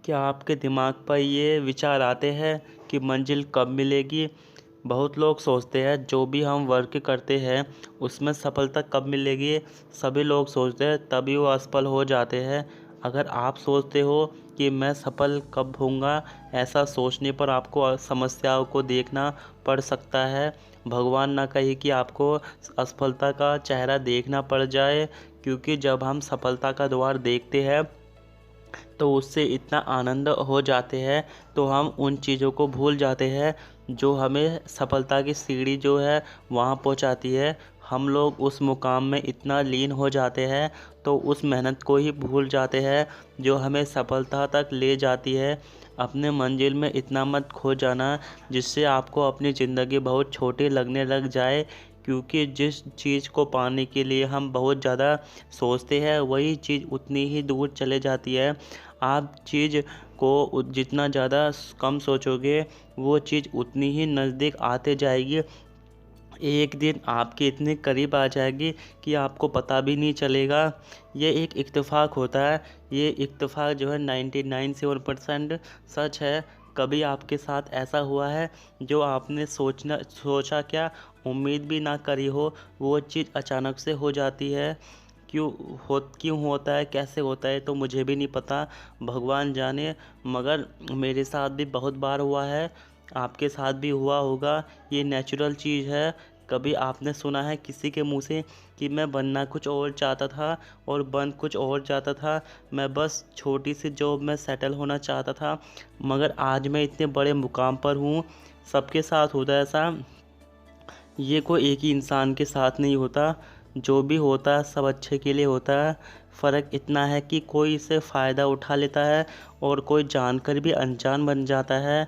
क्या आपके दिमाग पर ये विचार आते हैं कि मंजिल कब मिलेगी? बहुत लोग सोचते हैं जो भी हम वर्क करते हैं उसमें सफलता कब मिलेगी। सभी लोग सोचते हैं तभी वो असफल हो जाते हैं। अगर आप सोचते हो कि मैं सफल कब होऊंगा, ऐसा सोचने पर आपको समस्याओं को देखना पड़ सकता है। भगवान ना कहे कि आपको असफलता का चेहरा देखना पड़ जाए, क्योंकि जब हम सफलता का द्वार देखते हैं तो उससे इतना आनंद हो जाते हैं तो हम उन चीज़ों को भूल जाते हैं जो हमें सफलता की सीढ़ी जो है वहाँ पहुँचाती है। हम लोग उस मुकाम में इतना लीन हो जाते हैं तो उस मेहनत को ही भूल जाते हैं जो हमें सफलता तक ले जाती है। अपने मंजिल में इतना मत खो जाना जिससे आपको अपनी ज़िंदगी बहुत छोटी लगने लग जाए, क्योंकि जिस चीज़ को पाने के लिए हम बहुत ज़्यादा सोचते हैं वही चीज़ उतनी ही दूर चले जाती है। आप चीज़ को जितना ज़्यादा कम सोचोगे वो चीज़ उतनी ही नज़दीक आते जाएगी। एक दिन आपके इतने करीब आ जाएगी कि आपको पता भी नहीं चलेगा। ये एक इत्तेफाक होता है। ये इत्तेफाक जो है 99% सच है। कभी आपके साथ ऐसा हुआ है जो आपने सोचा क्या, उम्मीद भी ना करी हो, वो चीज़ अचानक से हो जाती है। क्यों होता है, कैसे होता है तो मुझे भी नहीं पता, भगवान जाने। मगर मेरे साथ भी बहुत बार हुआ है, आपके साथ भी हुआ होगा। ये नेचुरल चीज़ है। कभी आपने सुना है किसी के मुंह से कि मैं बनना कुछ और चाहता था और बन कुछ और चाहता था, मैं बस छोटी सी जॉब में सेटल होना चाहता था, मगर आज मैं इतने बड़े मुकाम पर हूँ। सबके साथ होता है ऐसा। ये कोई एक ही इंसान के साथ नहीं होता। जो भी होता है सब अच्छे के लिए होता है। फ़र्क इतना है कि कोई इससे फ़ायदा उठा लेता है और कोई जानकर भी अनजान बन जाता है।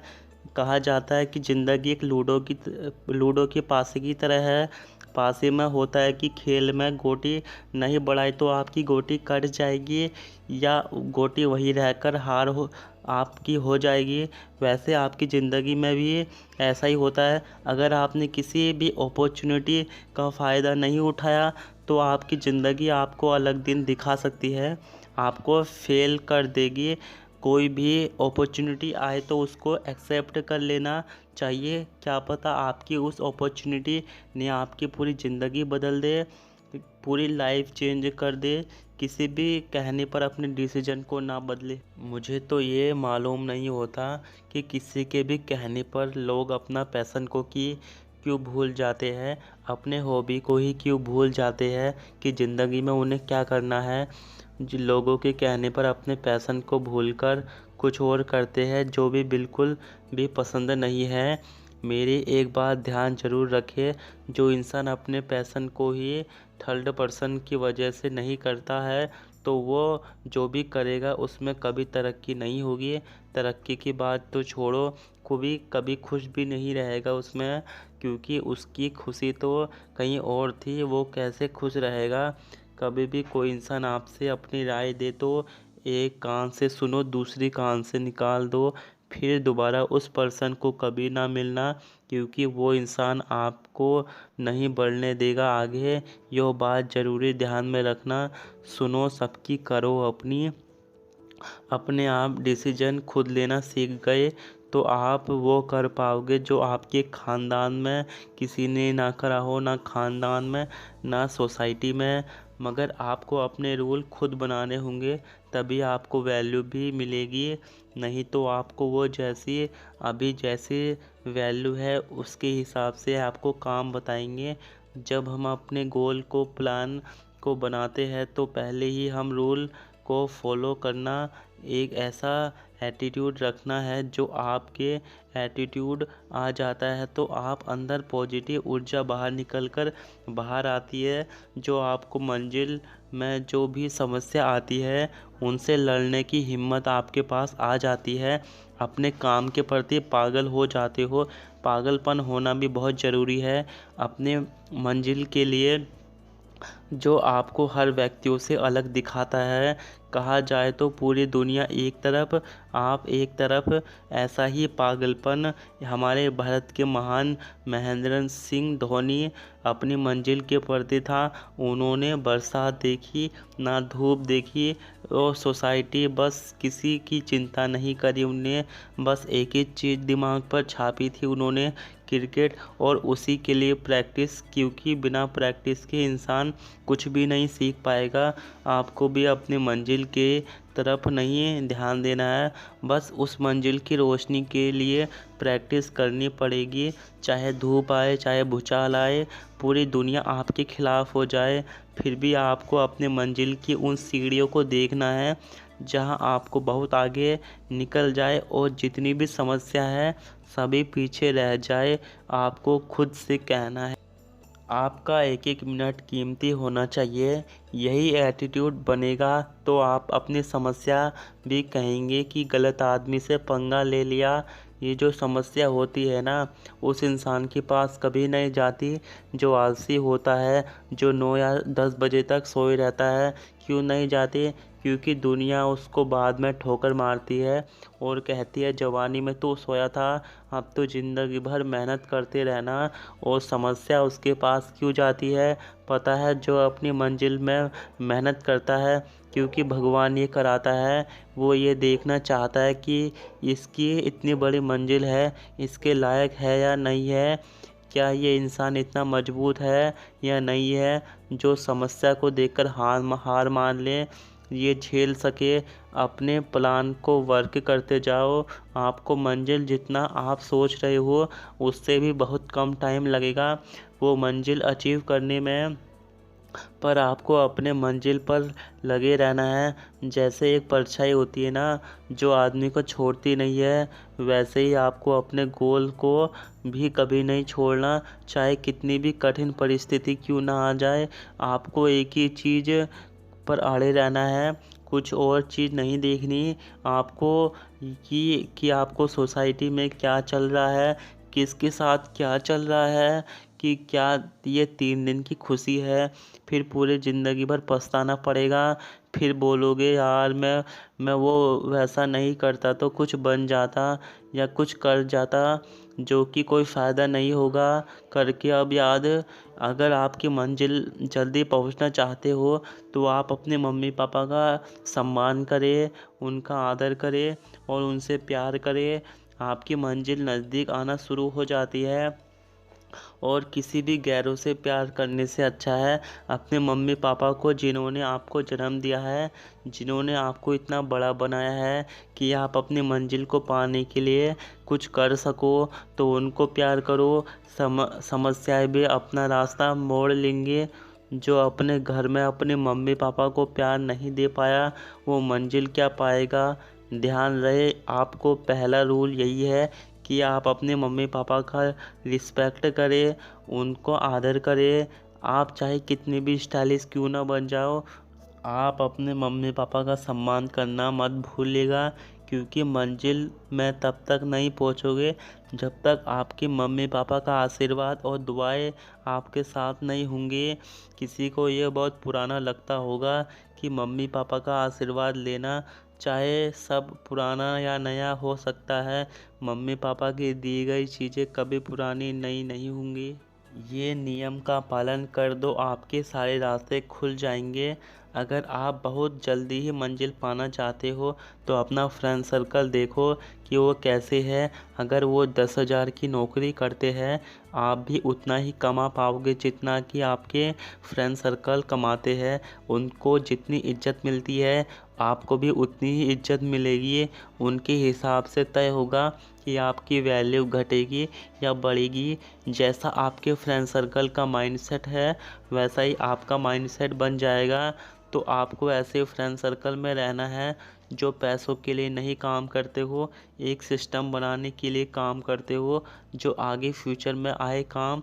कहा जाता है कि ज़िंदगी एक लूडो की पासे की तरह है। पासे में होता है कि खेल में गोटी नहीं बढ़ाई तो आपकी गोटी कट जाएगी या गोटी वही रहकर हार हो आपकी हो जाएगी। वैसे आपकी ज़िंदगी में भी ऐसा ही होता है। अगर आपने किसी भी अपॉर्चुनिटी का फ़ायदा नहीं उठाया तो आपकी ज़िंदगी आपको अलग दिन दिखा सकती है, आपको फेल कर देगी। कोई भी अपॉर्चुनिटी आए तो उसको एक्सेप्ट कर लेना चाहिए। क्या पता आपकी उस अपॉर्चुनिटी ने आपकी पूरी ज़िंदगी बदल दे, पूरी लाइफ चेंज कर दे। किसी भी कहने पर अपने डिसीजन को ना बदले। मुझे तो ये मालूम नहीं होता कि किसी के भी कहने पर लोग अपना पैशन को क्यों भूल जाते हैं, अपने हॉबी को ही क्यों भूल जाते हैं कि ज़िंदगी में उन्हें क्या करना है। जिन लोगों के कहने पर अपने पैशन को भूलकर कुछ और करते हैं जो भी बिल्कुल भी पसंद नहीं है। मेरी एक बात ध्यान ज़रूर रखें, जो इंसान अपने पैशन को ही थर्ड पर्सन की वजह से नहीं करता है तो वो जो भी करेगा उसमें कभी तरक्की नहीं होगी। तरक्की की बात तो छोड़ो, कभी खुश भी नहीं रहेगा उसमें, क्योंकि उसकी खुशी तो कहीं और थी, वो कैसे खुश रहेगा। कभी भी कोई इंसान आपसे अपनी राय दे तो एक कान से सुनो, दूसरी कान से निकाल दो। फिर दोबारा उस पर्सन को कभी ना मिलना, क्योंकि वो इंसान आपको नहीं बढ़ने देगा आगे। यह बात ज़रूरी ध्यान में रखना। सुनो सबकी, करो अपनी। अपने आप डिसीजन खुद लेना सीख गए तो आप वो कर पाओगे जो आपके ख़ानदान में किसी ने ना करा हो, ना ख़ानदान में, ना सोसाइटी में। मगर आपको अपने रूल खुद बनाने होंगे, तभी आपको वैल्यू भी मिलेगी। नहीं तो आपको वो जैसी वैल्यू है उसके हिसाब से आपको काम बताएंगे। जब हम अपने गोल को प्लान को बनाते हैं तो पहले ही हम रूल को फॉलो करना, एक ऐसा एटीट्यूड रखना है जो आपके एटीट्यूड आ जाता है तो आप अंदर पॉजिटिव ऊर्जा बाहर आती है, जो आपको मंजिल में जो भी समस्या आती है उनसे लड़ने की हिम्मत आपके पास आ जाती है। अपने काम के प्रति पागल हो जाते हो। पागलपन होना भी बहुत ज़रूरी है अपने मंजिल के लिए। जो आपको हर व्यक्तियों से अलग दिखाता है। कहा जाए तो पूरी दुनिया एक तरफ, आप एक तरफ। ऐसा ही पागलपन हमारे भारत के महान महेंद्र सिंह धोनी अपनी मंजिल के प्रति था। उन्होंने बरसात देखी ना धूप देखी, और सोसाइटी बस किसी की चिंता नहीं करी। उन्हें बस एक ही चीज़ दिमाग पर छापी थी, उन्होंने क्रिकेट, और उसी के लिए प्रैक्टिस, क्योंकि बिना प्रैक्टिस के इंसान कुछ भी नहीं सीख पाएगा। आपको भी अपनी मंजिल के तरफ नहीं ध्यान देना है, बस उस मंजिल की रोशनी के लिए प्रैक्टिस करनी पड़ेगी। चाहे धूप आए, चाहे भूचाल आए, पूरी दुनिया आपके खिलाफ हो जाए, फिर भी आपको अपने मंजिल की उन सीढ़ियों को देखना है जहां आपको बहुत आगे निकल जाए, और जितनी भी समस्या है सभी पीछे रह जाए। आपको खुद से कहना है, आपका एक एक मिनट कीमती होना चाहिए। यही एटीट्यूड बनेगा तो आप अपनी समस्या भी कहेंगे कि गलत आदमी से पंगा ले लिया। ये जो समस्या होती है ना, उस इंसान के पास कभी नहीं जाती जो आलसी होता है, जो 9 या 10 बजे तक सोए रहता है। क्यों नहीं जाती? क्योंकि दुनिया उसको बाद में ठोकर मारती है और कहती है जवानी में तो सोया था, अब तो ज़िंदगी भर मेहनत करते रहना। और समस्या उसके पास क्यों जाती है? पता है, जो अपनी मंजिल में मेहनत करता है, क्योंकि भगवान ये कराता है, वो ये देखना चाहता है कि इसकी इतनी बड़ी मंजिल है, इसके लायक है या नहीं है, क्या ये इंसान इतना मजबूत है या नहीं है, जो समस्या को देखकर हार मान ले, ये झेल सके। अपने प्लान को वर्क करते जाओ। आपको मंजिल जितना आप सोच रहे हो उससे भी बहुत कम टाइम लगेगा वो मंजिल अचीव करने में, पर आपको अपने मंजिल पर लगे रहना है। जैसे एक परछाई होती है ना, जो आदमी को छोड़ती नहीं है, वैसे ही आपको अपने गोल को भी कभी नहीं छोड़ना, चाहे कितनी भी कठिन परिस्थिति क्यों ना आ जाए। आपको एक ही चीज़ पर अड़े रहना है, कुछ और चीज़ नहीं देखनी आपको, कि आपको सोसाइटी में क्या चल रहा है, किसके साथ क्या चल रहा है, कि क्या ये 3 दिन की खुशी है, फिर पूरे ज़िंदगी भर पछताना पड़ेगा। फिर बोलोगे यार मैं वो वैसा नहीं करता तो कुछ बन जाता या कुछ कर जाता, जो कि कोई फ़ायदा नहीं होगा करके। अब याद, अगर आपकी मंजिल जल्दी पहुंचना चाहते हो तो आप अपने मम्मी पापा का सम्मान करें, उनका आदर करें और उनसे प्यार करें। आपकी मंजिल नज़दीक आना शुरू हो जाती है, और किसी भी गैरों से प्यार करने से अच्छा है अपने मम्मी पापा को, जिन्होंने आपको जन्म दिया है, जिन्होंने आपको इतना बड़ा बनाया है कि आप अपनी मंजिल को पाने के लिए कुछ कर सको, तो उनको प्यार करो। समस्याएं भी अपना रास्ता मोड़ लेंगे। जो अपने घर में अपने मम्मी पापा को प्यार नहीं दे पाया, वो मंजिल क्या पाएगा। ध्यान रहे, आपको पहला रूल यही है कि आप अपने मम्मी पापा का रिस्पेक्ट करें, उनको आदर करें। आप चाहे कितनी भी स्टाइलिश क्यों ना बन जाओ, आप अपने मम्मी पापा का सम्मान करना मत भूलिएगा, क्योंकि मंजिल में तब तक नहीं पहुंचोगे जब तक आपके मम्मी पापा का आशीर्वाद और दुआएं आपके साथ नहीं होंगे। किसी को ये बहुत पुराना लगता होगा कि मम्मी पापा का आशीर्वाद लेना, चाहे सब पुराना या नया हो सकता है, मम्मी पापा की दी गई चीज़ें कभी पुरानी नई नहीं होंगी। ये नियम का पालन कर दो, आपके सारे रास्ते खुल जाएंगे। अगर आप बहुत जल्दी ही मंजिल पाना चाहते हो तो अपना फ्रेंड सर्कल देखो कि वो कैसे है। अगर वो 10,000 की नौकरी करते हैं, आप भी उतना ही कमा पाओगे जितना कि आपके फ्रेंड सर्कल कमाते हैं। उनको जितनी इज्जत मिलती है आपको भी उतनी ही इज्जत मिलेगी। उनके हिसाब से तय होगा कि आपकी वैल्यू घटेगी या बढ़ेगी। जैसा आपके फ्रेंड सर्कल का माइंडसेट है वैसा ही आपका माइंडसेट बन जाएगा। तो आपको ऐसे फ्रेंड सर्कल में रहना है जो पैसों के लिए नहीं काम करते हो, एक सिस्टम बनाने के लिए काम करते हो, जो आगे फ्यूचर में आए काम।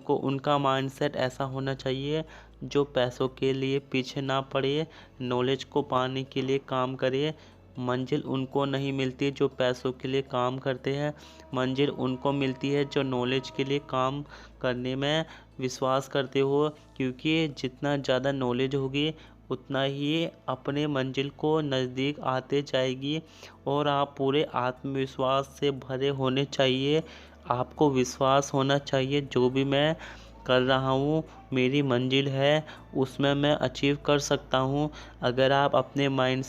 उनका माइंडसेट ऐसा होना चाहिए जो पैसों के लिए पीछे ना पड़े, नॉलेज को पाने के लिए काम करे। मंजिल उनको नहीं मिलती जो पैसों के लिए काम करते हैं, मंजिल उनको मिलती है जो नॉलेज के लिए काम करने में विश्वास करते हो, क्योंकि जितना ज़्यादा नॉलेज होगी उतना ही अपने मंजिल को नज़दीक आते जाएगी। और आप पूरे आत्मविश्वास से भरे होने चाहिए। आपको विश्वास होना चाहिए जो भी मैं कर रहा हूँ मेरी मंजिल है, उसमें मैं अचीव कर सकता हूँ। अगर आप अपने माइंड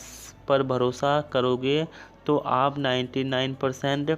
पर भरोसा करोगे तो आप 99%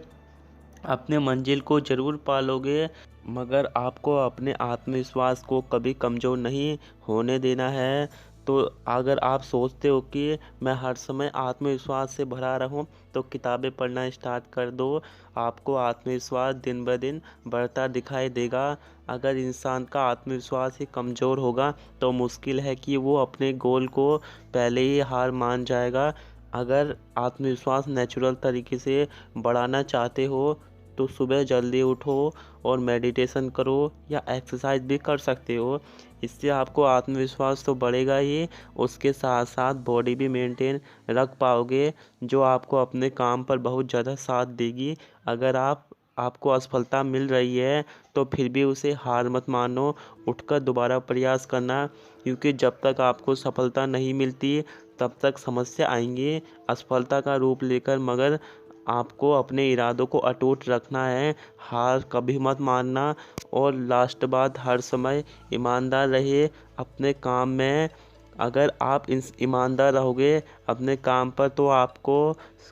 अपने मंजिल को ज़रूर पालोगे। मगर आपको अपने आत्मविश्वास को कभी कमज़ोर नहीं होने देना है। तो अगर आप सोचते हो कि मैं हर समय आत्मविश्वास से भरा रहूं, तो किताबें पढ़ना स्टार्ट कर दो। आपको आत्मविश्वास दिन ब दिन बढ़ता दिखाई देगा। अगर इंसान का आत्मविश्वास ही कमज़ोर होगा तो मुश्किल है कि वो अपने गोल को पहले ही हार मान जाएगा। अगर आत्मविश्वास नेचुरल तरीके से बढ़ाना चाहते हो तो सुबह जल्दी उठो और मेडिटेशन करो या एक्सरसाइज भी कर सकते हो। इससे आपको आत्मविश्वास तो बढ़ेगा ही, उसके साथ साथ बॉडी भी मेंटेन रख पाओगे, जो आपको अपने काम पर बहुत ज़्यादा साथ देगी। अगर आपको असफलता मिल रही है तो फिर भी उसे हार मत मानो, उठकर दोबारा प्रयास करना, क्योंकि जब तक आपको सफलता नहीं मिलती तब तक समस्या आएंगी असफलता का रूप लेकर। मगर आपको अपने इरादों को अटूट रखना है, हार कभी मत मानना। और लास्ट बात, हर समय ईमानदार रहिए अपने काम में। अगर आप ईमानदार रहोगे अपने काम पर तो आपको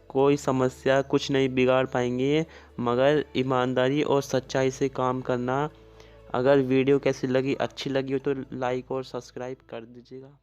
कोई समस्या कुछ नहीं बिगाड़ पाएंगे। मगर ईमानदारी और सच्चाई से काम करना। अगर वीडियो कैसी लगी, अच्छी लगी हो तो लाइक और सब्सक्राइब कर दीजिएगा।